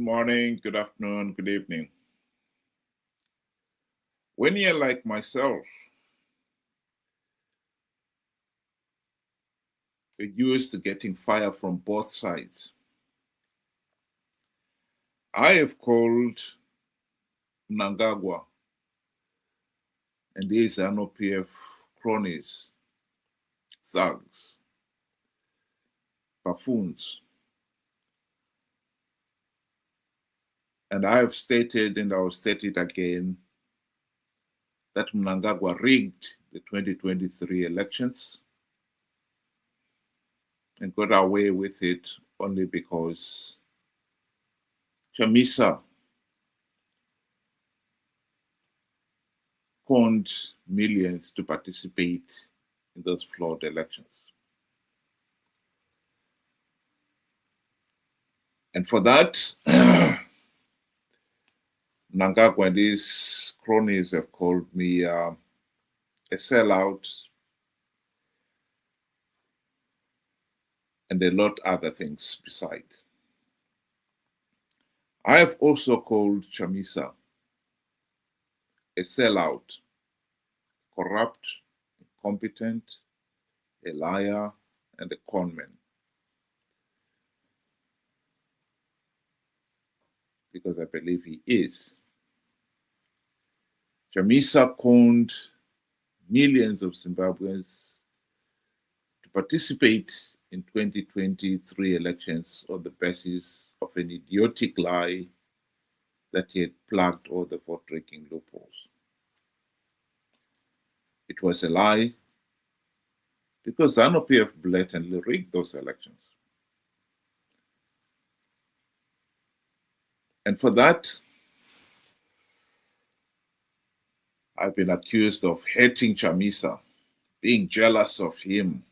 morning, good afternoon, good evening. When you're like myself, you're used to getting fire from both sides. I have called Mnangagwa and these NOPF cronies, thugs, buffoons. And I have stated, and I will state it again, that Mnangagwa rigged the 2023 elections and got away with it only because Chamisa conned millions to participate in those flawed elections. And for that, Mnangagwa and his cronies have called me a sellout and a lot other things beside. I have also called Chamisa a sellout, corrupt, incompetent, a liar, and a conman. Because I believe he is. Chamisa conned millions of Zimbabweans to participate in 2023 elections on the basis of an idiotic lie that he had plugged all the vote-taking loopholes. It was a lie because ZANU-PF blatantly rigged those elections. And for that, I've been accused of hating Chamisa, being jealous of him,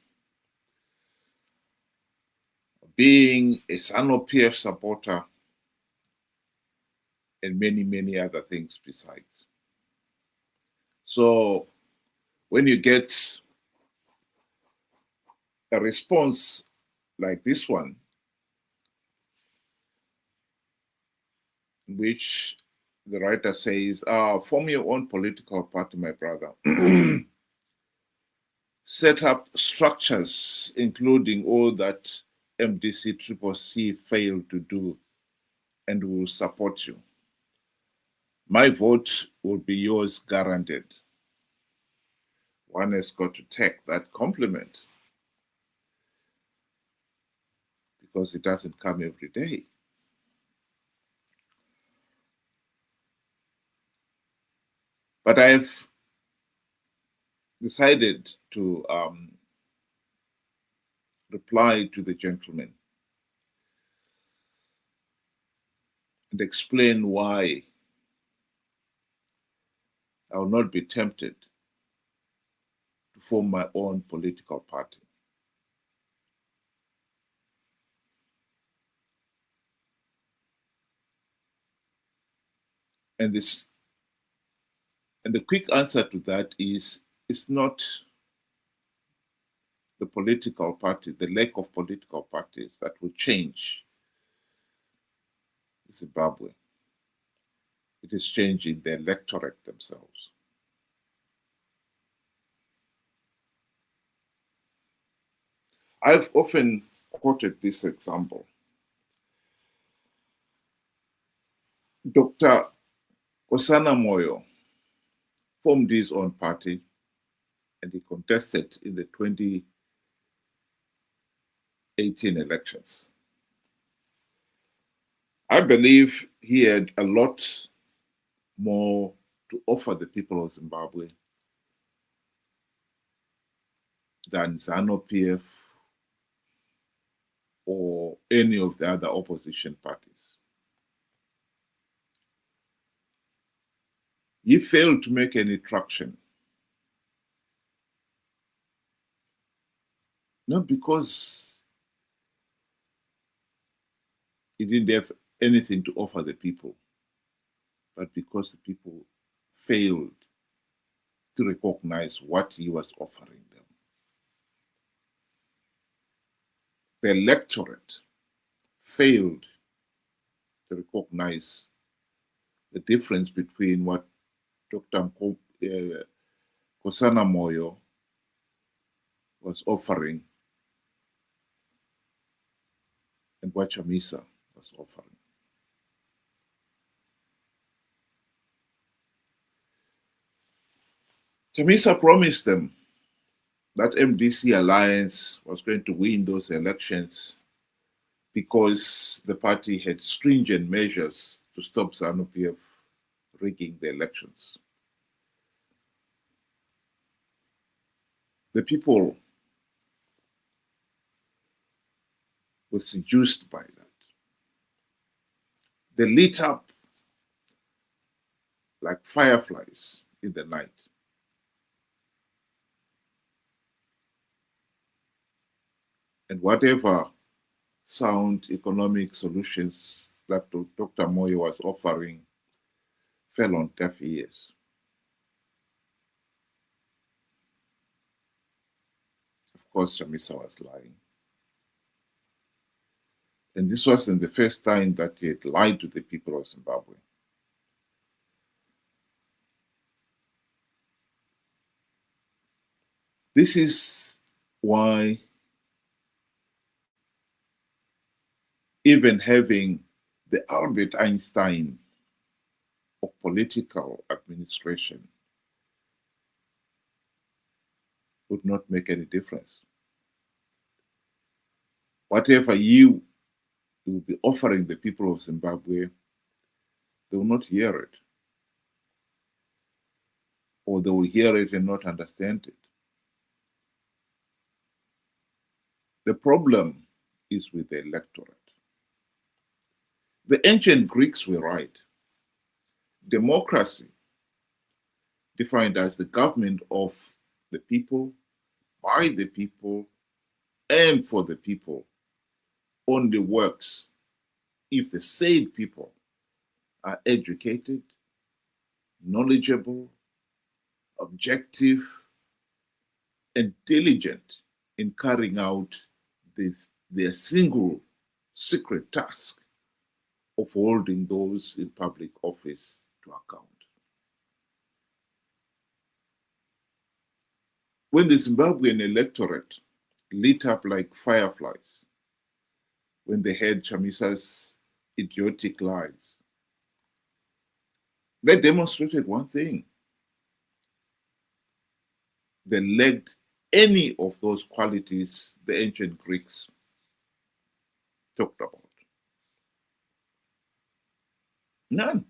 being a ZANU-PF supporter, and many, many other things besides. So when you get a response like this one, in which the writer says, form your own political party, my brother. Set up structures, including all that MDC-CCC failed to do, and will support you. My vote will be yours guaranteed. One has got to take that compliment because it doesn't come every day. But I've decided to reply to the gentleman and explain why I will not be tempted to form my own political party. And the quick answer to that is, it's not the political party, the lack of political parties that will change Zimbabwe. It is changing the electorate themselves. I've often quoted this example. Dr. Nkosana Moyo formed his own party and he contested in the 2018 elections. I believe he had a lot more to offer the people of Zimbabwe than ZANU-PF or any of the other opposition parties. He failed to make any traction, not because he didn't have anything to offer the people, but because the people failed to recognize what he was offering them. The electorate failed to recognize the difference between what Dr. Nkosana Moyo was offering and what Chamisa was offering. Chamisa promised them that MDC alliance was going to win those elections because the party had stringent measures to stop ZANU-PF rigging the elections. The people were seduced by that. They lit up like fireflies in the night. And whatever sound economic solutions that Dr. Moyo was offering fell on deaf ears. Of course, Chamisa was lying. And this wasn't the first time that he had lied to the people of Zimbabwe. This is why even having the Albert Einstein of political administration would not make any difference. Whatever you will be offering the people of Zimbabwe, they will not hear it. Or they will hear it and not understand it. The problem is with the electorate. The ancient Greeks were right. Democracy, defined as the government of the people, by the people, and for the people, only works if the said people are educated, knowledgeable, objective, and diligent in carrying out their single secret task of holding those in public office to account. When the Zimbabwean electorate lit up like fireflies, when they heard Chamisa's idiotic lies, they demonstrated one thing. They lacked any of those qualities the ancient Greeks talked about. None.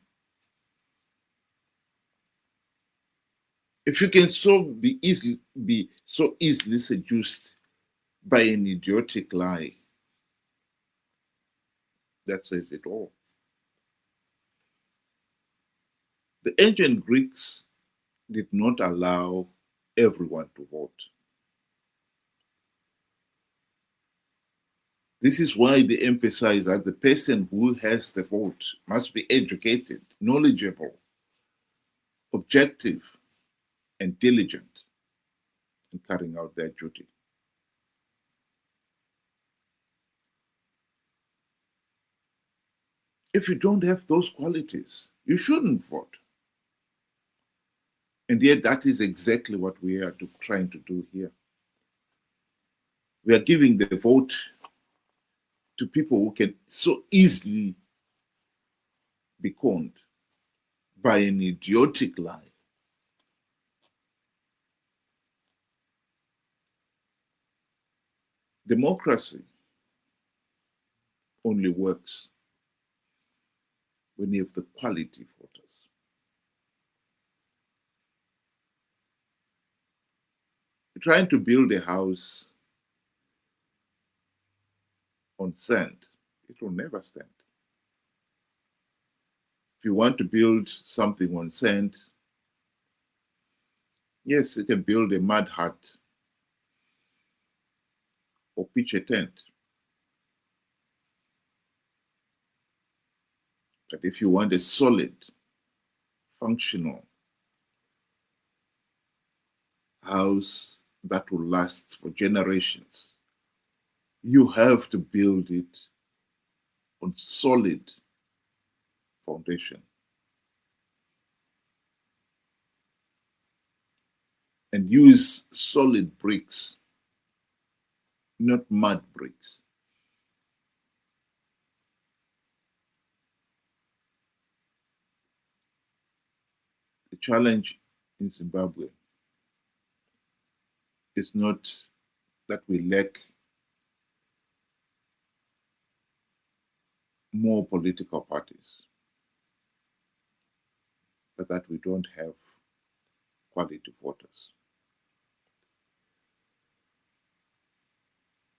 If you can be so easily seduced by an idiotic lie, that says it all. The ancient Greeks did not allow everyone to vote. This is why they emphasize that the person who has the vote must be educated, knowledgeable, objective, and diligent in carrying out their duty. If you don't have those qualities, you shouldn't vote. And yet that is exactly what we are trying to do here. We are giving the vote to people who can so easily be conned by an idiotic lie. Democracy only works when you have the quality voters. You're trying to build a house on sand, it will never stand. If you want to build something on sand, yes, you can build a mud hut or pitch a tent. But if you want a solid, functional house that will last for generations, you have to build it on solid foundation and use solid bricks, not mud bricks. The challenge in Zimbabwe is not that we lack more political parties, but that we don't have quality voters.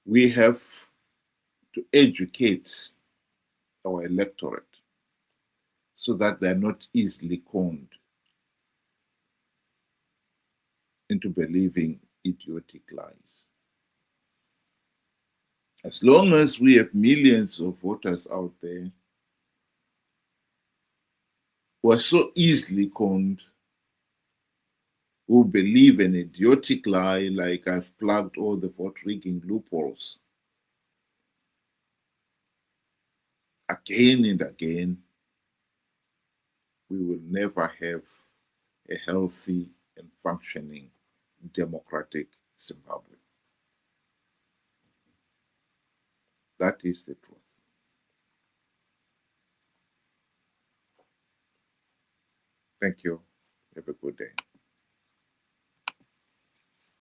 We have to educate our electorate so that they're not easily conned into believing idiotic lies. As long as we have millions of voters out there who are so easily conned, who believe an idiotic lie like I've plugged all the vote rigging loopholes again and again, we will never have a healthy and functioning democratic Zimbabwe. That is the truth. Thank you. Have a good day.